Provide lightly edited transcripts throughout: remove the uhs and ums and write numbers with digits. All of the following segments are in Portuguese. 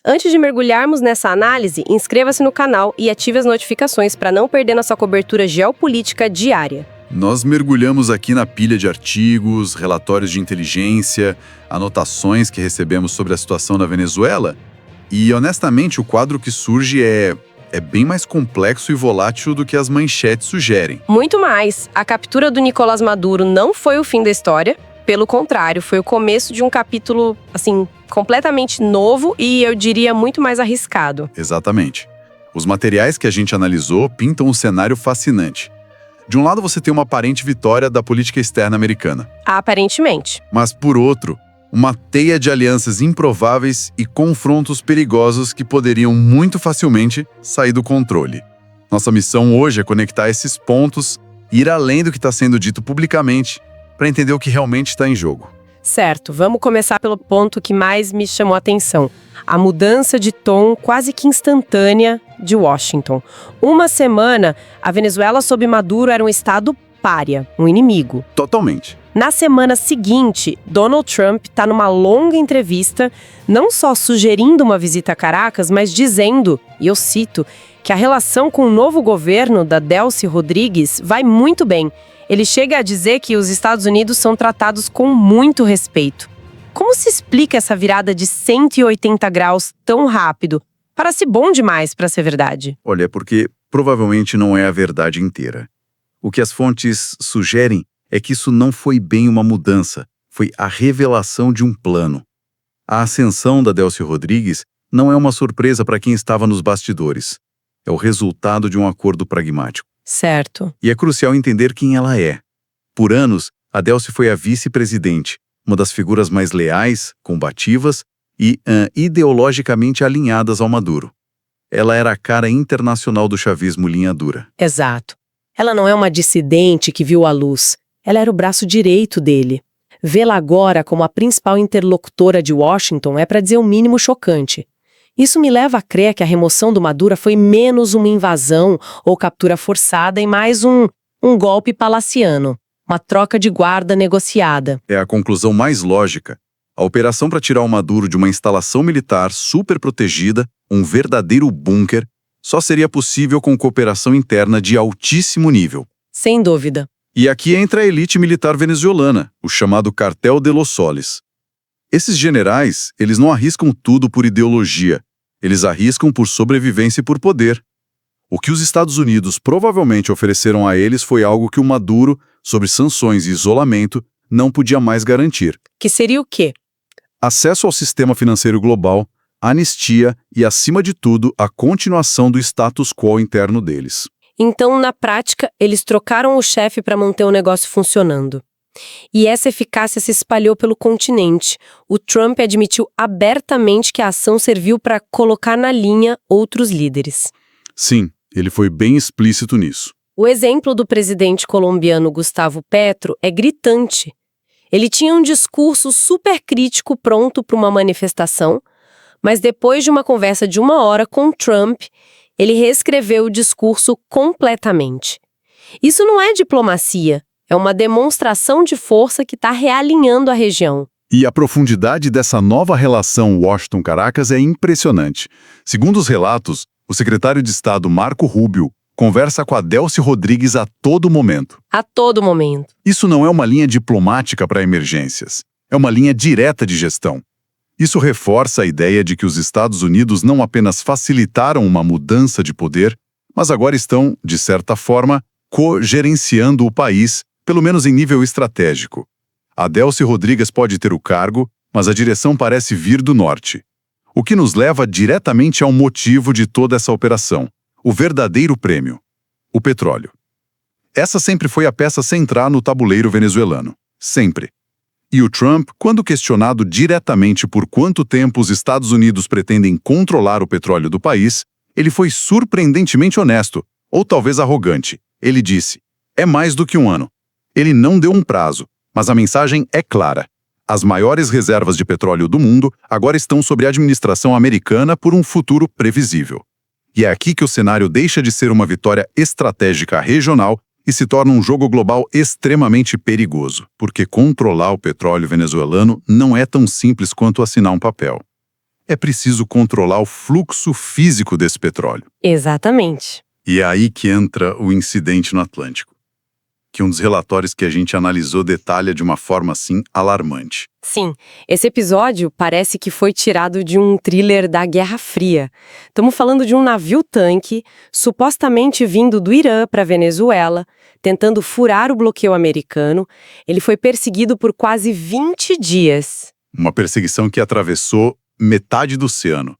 Antes de mergulharmos nessa análise, inscreva-se no canal e ative as notificações para não perder nossa cobertura geopolítica diária. Nós mergulhamos aqui na pilha de artigos, relatórios de inteligência, anotações que recebemos sobre a situação na Venezuela. E, honestamente, o quadro que surge é bem mais complexo e volátil do que as manchetes sugerem. Muito mais. A captura do Nicolás Maduro não foi o fim da história. Pelo contrário, foi o começo de um capítulo, completamente novo e, eu diria, muito mais arriscado. Exatamente. Os materiais que a gente analisou pintam um cenário fascinante. De um lado, você tem uma aparente vitória da política externa americana. Aparentemente. Mas, por outro, uma teia de alianças improváveis e confrontos perigosos que poderiam muito facilmente sair do controle. Nossa missão hoje é conectar esses pontos e ir além do que está sendo dito publicamente para entender o que realmente está em jogo. Certo, vamos começar pelo ponto que mais me chamou a atenção. A mudança de tom quase que instantânea de Washington. Uma semana, a Venezuela sob Maduro era um estado pária, um inimigo. Totalmente. Na semana seguinte, Donald Trump está numa longa entrevista, não só sugerindo uma visita a Caracas, mas dizendo, e eu cito, que a relação com o novo governo da Delcy Rodrigues vai muito bem. Ele chega a dizer que os Estados Unidos são tratados com muito respeito. Como se explica essa virada de 180 graus tão rápido? Parece bom demais para ser verdade. Olha, porque provavelmente não é a verdade inteira. O que as fontes sugerem é que isso não foi bem uma mudança, foi a revelação de um plano. A ascensão da Delcy Rodrigues não é uma surpresa para quem estava nos bastidores. É o resultado de um acordo pragmático. Certo. E é crucial entender quem ela é. Por anos, a Delcy foi a vice-presidente, uma das figuras mais leais, combativas e ideologicamente alinhadas ao Maduro. Ela era a cara internacional do chavismo linha dura. Exato. Ela não é uma dissidente que viu a luz. Ela era o braço direito dele. Vê-la agora como a principal interlocutora de Washington é, para dizer o mínimo, chocante. Isso me leva a crer que a remoção do Maduro foi menos uma invasão ou captura forçada e mais um golpe palaciano, uma troca de guarda negociada. É a conclusão mais lógica. A operação para tirar o Maduro de uma instalação militar super protegida, um verdadeiro bunker, só seria possível com cooperação interna de altíssimo nível. Sem dúvida. E aqui entra a elite militar venezuelana, o chamado Cartel de los Soles. Esses generais, eles não arriscam tudo por ideologia, eles arriscam por sobrevivência e por poder. O que os Estados Unidos provavelmente ofereceram a eles foi algo que o Maduro, sob sanções e isolamento, não podia mais garantir. Que seria o quê? Acesso ao sistema financeiro global, anistia e, acima de tudo, a continuação do status quo interno deles. Então, na prática, eles trocaram o chefe para manter o negócio funcionando. E essa eficácia se espalhou pelo continente. O Trump admitiu abertamente que a ação serviu para colocar na linha outros líderes. Sim, ele foi bem explícito nisso. O exemplo do presidente colombiano Gustavo Petro é gritante. Ele tinha um discurso super crítico pronto para uma manifestação, mas depois de uma conversa de 1 hora com Trump, ele reescreveu o discurso completamente. Isso não é diplomacia. É uma demonstração de força que está realinhando a região. E a profundidade dessa nova relação Washington-Caracas é impressionante. Segundo os relatos, o secretário de Estado Marco Rubio conversa com a Delcy Rodrigues a todo momento. A todo momento. Isso não é uma linha diplomática para emergências. É uma linha direta de gestão. Isso reforça a ideia de que os Estados Unidos não apenas facilitaram uma mudança de poder, mas agora estão, de certa forma, co-gerenciando o país, pelo menos em nível estratégico. A Delcy Rodrigues pode ter o cargo, mas a direção parece vir do norte. O que nos leva diretamente ao motivo de toda essa operação, o verdadeiro prêmio, o petróleo. Essa sempre foi a peça central no tabuleiro venezuelano. Sempre. E o Trump, quando questionado diretamente por quanto tempo os Estados Unidos pretendem controlar o petróleo do país, ele foi surpreendentemente honesto, ou talvez arrogante. Ele disse, é mais do que 1 ano. Ele não deu um prazo, mas a mensagem é clara. As maiores reservas de petróleo do mundo agora estão sob a administração americana por um futuro previsível. E é aqui que o cenário deixa de ser uma vitória estratégica regional e se torna um jogo global extremamente perigoso, porque controlar o petróleo venezuelano não é tão simples quanto assinar um papel. É preciso controlar o fluxo físico desse petróleo. Exatamente. E é aí que entra o incidente no Atlântico, que um dos relatórios que a gente analisou detalha de uma forma, assim, alarmante. Sim, esse episódio parece que foi tirado de um thriller da Guerra Fria. Estamos falando de um navio-tanque, supostamente vindo do Irã para a Venezuela, tentando furar o bloqueio americano. Ele foi perseguido por quase 20 dias. Uma perseguição que atravessou metade do oceano.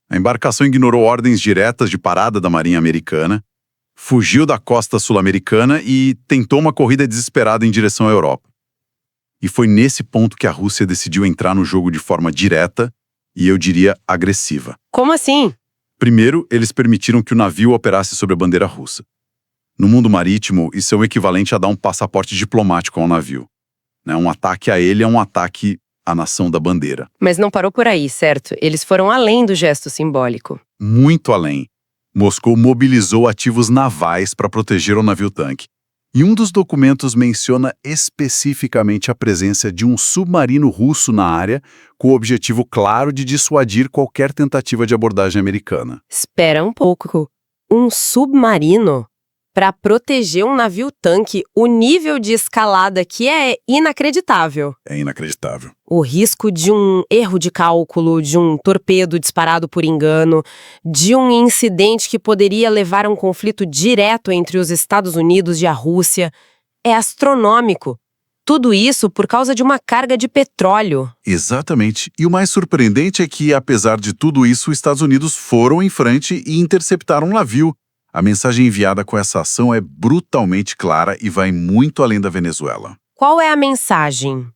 A embarcação ignorou ordens diretas de parada da Marinha Americana, fugiu da costa sul-americana e tentou uma corrida desesperada em direção à Europa. E foi nesse ponto que a Rússia decidiu entrar no jogo de forma direta e, eu diria, agressiva. Como assim? Primeiro, eles permitiram que o navio operasse sob a bandeira russa. No mundo marítimo, isso é o equivalente a dar um passaporte diplomático ao navio. Um ataque a ele é um ataque à nação da bandeira. Mas não parou por aí, certo? Eles foram além do gesto simbólico. Muito além. Moscou mobilizou ativos navais para proteger o navio-tanque. E um dos documentos menciona especificamente a presença de um submarino russo na área, com o objetivo claro de dissuadir qualquer tentativa de abordagem americana. Espera um pouco. Um submarino? Para proteger um navio-tanque, o nível de escalada aqui é inacreditável. É inacreditável. O risco de um erro de cálculo, de um torpedo disparado por engano, de um incidente que poderia levar a um conflito direto entre os Estados Unidos e a Rússia, é astronômico. Tudo isso por causa de uma carga de petróleo. Exatamente. E o mais surpreendente é que, apesar de tudo isso, os Estados Unidos foram em frente e interceptaram um navio. A mensagem enviada com essa ação é brutalmente clara e vai muito além da Venezuela. Qual é a mensagem?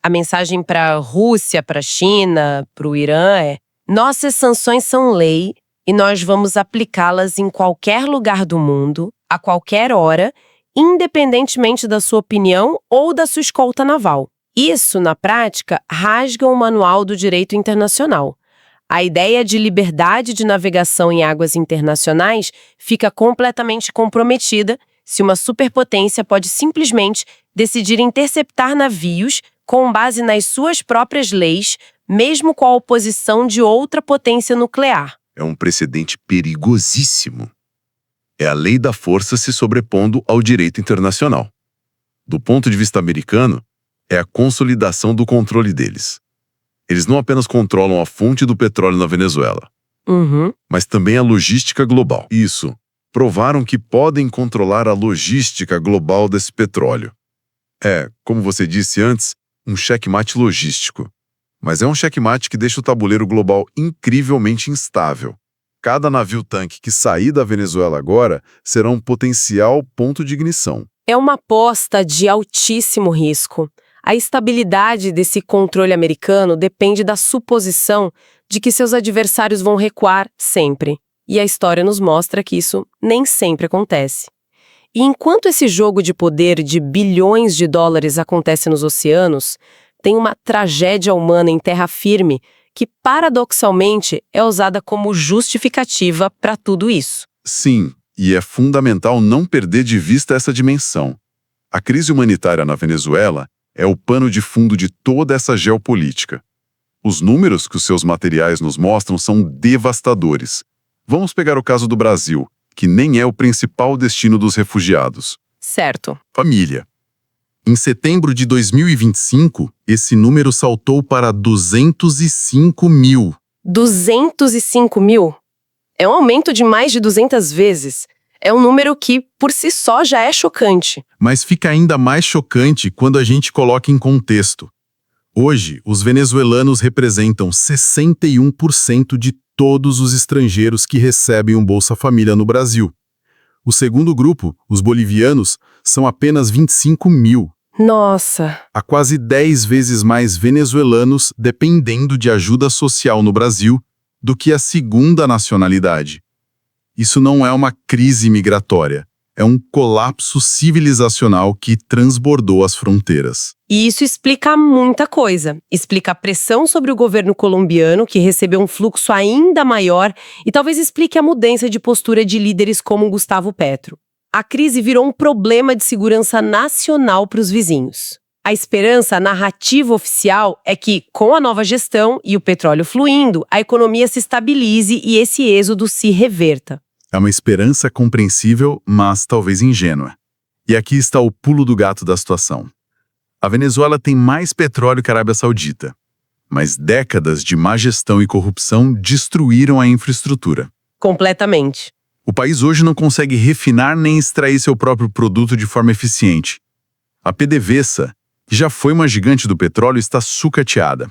A mensagem para a Rússia, para a China, para o Irã é: nossas sanções são lei e nós vamos aplicá-las em qualquer lugar do mundo, a qualquer hora, independentemente da sua opinião ou da sua escolta naval. Isso, na prática, rasga o manual do direito internacional. A ideia de liberdade de navegação em águas internacionais fica completamente comprometida se uma superpotência pode simplesmente decidir interceptar navios com base nas suas próprias leis, mesmo com a oposição de outra potência nuclear. É um precedente perigosíssimo. É a lei da força se sobrepondo ao direito internacional. Do ponto de vista americano, é a consolidação do controle deles. Eles não apenas controlam a fonte do petróleo na Venezuela, mas também a logística global. Isso, provaram que podem controlar a logística global desse petróleo. É, como você disse antes, um checkmate logístico. Mas é um checkmate que deixa o tabuleiro global incrivelmente instável. Cada navio-tanque que sair da Venezuela agora será um potencial ponto de ignição. É uma aposta de altíssimo risco. A estabilidade desse controle americano depende da suposição de que seus adversários vão recuar sempre. E a história nos mostra que isso nem sempre acontece. E enquanto esse jogo de poder de bilhões de dólares acontece nos oceanos, tem uma tragédia humana em terra firme que, paradoxalmente, é usada como justificativa para tudo isso. Sim, e é fundamental não perder de vista essa dimensão. A crise humanitária na Venezuela é o pano de fundo de toda essa geopolítica. Os números que os seus materiais nos mostram são devastadores. Vamos pegar o caso do Brasil, que nem é o principal destino dos refugiados. Certo. Família. Em setembro de 2025, esse número saltou para 205 mil. 205 mil? É um aumento de mais de 200 vezes. É um número que, por si só, já é chocante. Mas fica ainda mais chocante quando a gente coloca em contexto. Hoje, os venezuelanos representam 61% de todos os estrangeiros que recebem um Bolsa Família no Brasil. O segundo grupo, os bolivianos, são apenas 25 mil. Nossa! Há quase 10 vezes mais venezuelanos dependendo de ajuda social no Brasil do que a segunda nacionalidade. Isso não é uma crise migratória, é um colapso civilizacional que transbordou as fronteiras. E isso explica muita coisa. Explica a pressão sobre o governo colombiano, que recebeu um fluxo ainda maior, e talvez explique a mudança de postura de líderes como Gustavo Petro. A crise virou um problema de segurança nacional para os vizinhos. A esperança, a narrativa oficial é que, com a nova gestão e o petróleo fluindo, a economia se estabilize e esse êxodo se reverta. É uma esperança compreensível, mas talvez ingênua. E aqui está o pulo do gato da situação. A Venezuela tem mais petróleo que a Arábia Saudita, mas décadas de má gestão e corrupção destruíram a infraestrutura. Completamente. O país hoje não consegue refinar nem extrair seu próprio produto de forma eficiente. A PDVSA, que já foi uma gigante do petróleo, está sucateada.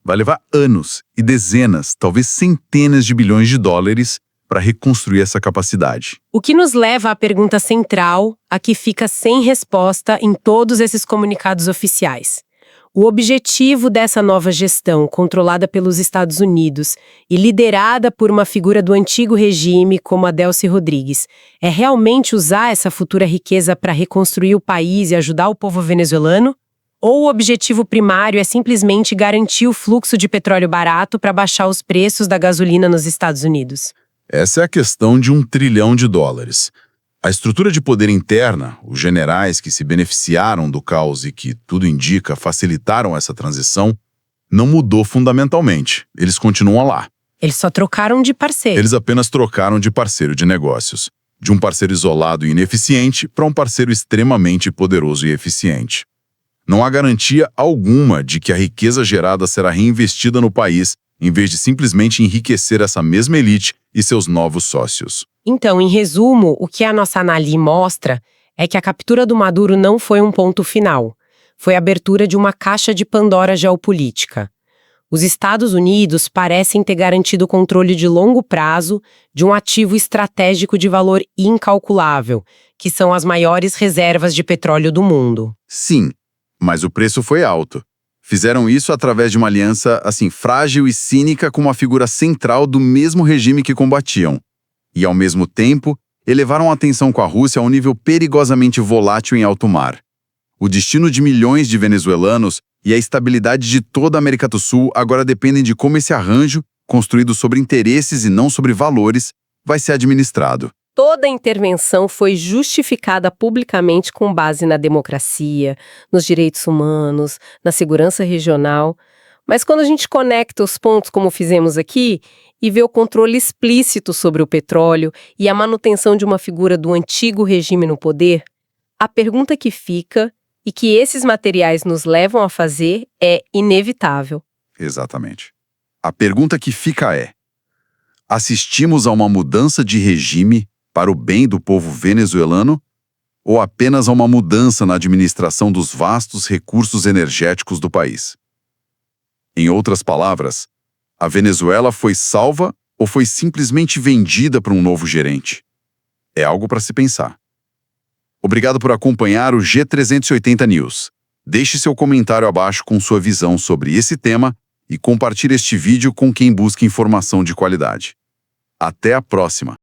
Vai levar anos e dezenas, talvez centenas de bilhões de dólares para reconstruir essa capacidade. O que nos leva à pergunta central, a que fica sem resposta em todos esses comunicados oficiais. O objetivo dessa nova gestão, controlada pelos Estados Unidos e liderada por uma figura do antigo regime como a Delcy Rodrigues, é realmente usar essa futura riqueza para reconstruir o país e ajudar o povo venezuelano? Ou o objetivo primário é simplesmente garantir o fluxo de petróleo barato para baixar os preços da gasolina nos Estados Unidos? Essa é a questão de $1 trilhão. A estrutura de poder interna, os generais que se beneficiaram do caos e que, tudo indica, facilitaram essa transição, não mudou fundamentalmente. Eles continuam lá. Eles só trocaram de parceiro. Eles apenas trocaram de parceiro de negócios. De um parceiro isolado e ineficiente para um parceiro extremamente poderoso e eficiente. Não há garantia alguma de que a riqueza gerada será reinvestida no país, em vez de simplesmente enriquecer essa mesma elite e seus novos sócios. Então, em resumo, o que a nossa análise mostra é que a captura do Maduro não foi um ponto final. Foi a abertura de uma caixa de Pandora geopolítica. Os Estados Unidos parecem ter garantido o controle de longo prazo de um ativo estratégico de valor incalculável, que são as maiores reservas de petróleo do mundo. Sim, mas o preço foi alto. Fizeram isso através de uma aliança, frágil e cínica com uma figura central do mesmo regime que combatiam. E, ao mesmo tempo, elevaram a tensão com a Rússia a um nível perigosamente volátil em alto mar. O destino de milhões de venezuelanos e a estabilidade de toda a América do Sul agora dependem de como esse arranjo, construído sobre interesses e não sobre valores, vai ser administrado. Toda a intervenção foi justificada publicamente com base na democracia, nos direitos humanos, na segurança regional. Mas quando a gente conecta os pontos como fizemos aqui e vê o controle explícito sobre o petróleo e a manutenção de uma figura do antigo regime no poder, a pergunta que fica e que esses materiais nos levam a fazer é inevitável. Exatamente. A pergunta que fica é: assistimos a uma mudança de regime para o bem do povo venezuelano ou apenas a uma mudança na administração dos vastos recursos energéticos do país? Em outras palavras, a Venezuela foi salva ou foi simplesmente vendida para um novo gerente? É algo para se pensar. Obrigado por acompanhar o G380 News. Deixe seu comentário abaixo com sua visão sobre esse tema e compartilhe este vídeo com quem busca informação de qualidade. Até a próxima!